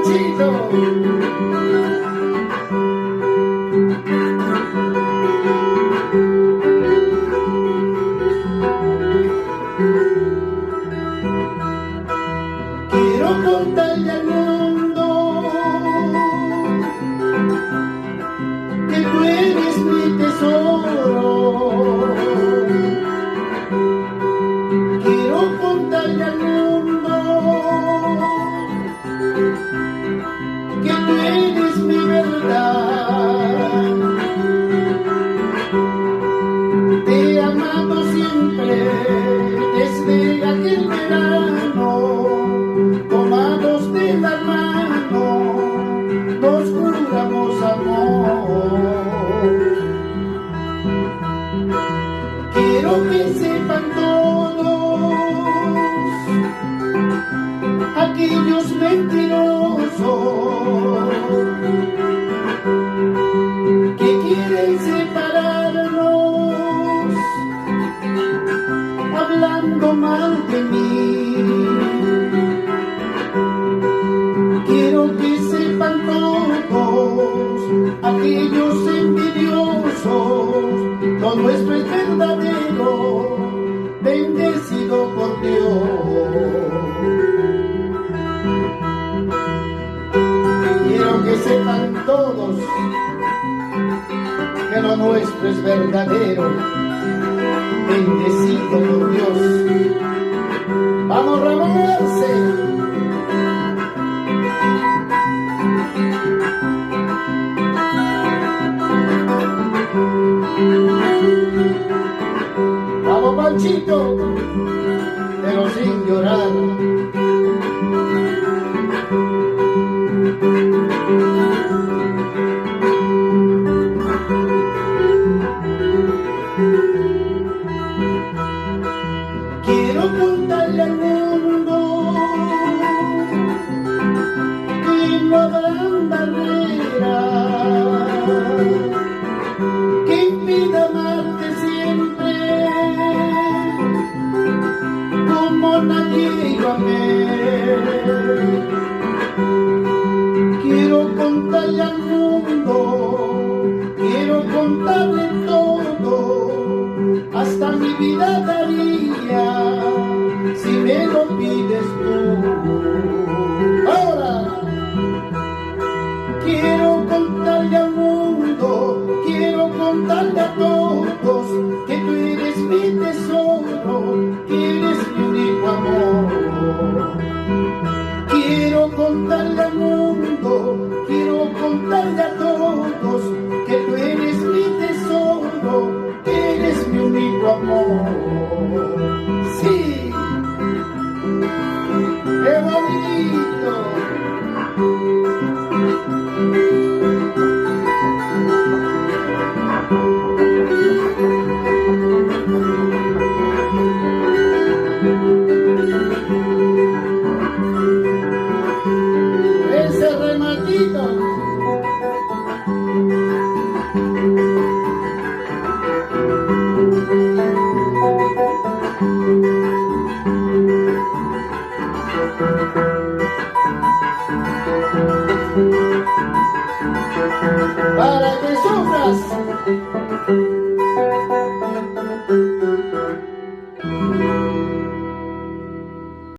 Panchito. Quiero contarle al mundo que tú eres mi tesoro. Quiero contarle al mundo que tú eres mi verdad. Te he amado siempre desde aquel verano. Tomados de la mano, nos juramos amor. Quiero que sepan todos aquellos mentirosos que quieren separarnos, hablando mal de mí. Quiero que sepan todos aquellos envidiosos, lo nuestro es verdadero, bendecido por Dios. Quiero que sepan todos que lo nuestro es verdadero, bendecido por Dios. ¡Vamos, Ramón Arce! Vamos, Panchito, pero sin llorar. Quiero contarle al mundo que no habrán barreras que impida amarte siempre como nadie yo amé. Quiero contarle al mundo, quiero contarle todo, hasta mi vida daría si me lo pides tú. Ahora quiero contarle al mundo, quiero contarle a todos que tú eres mi tesoro, que eres mi único amor. Quiero contarle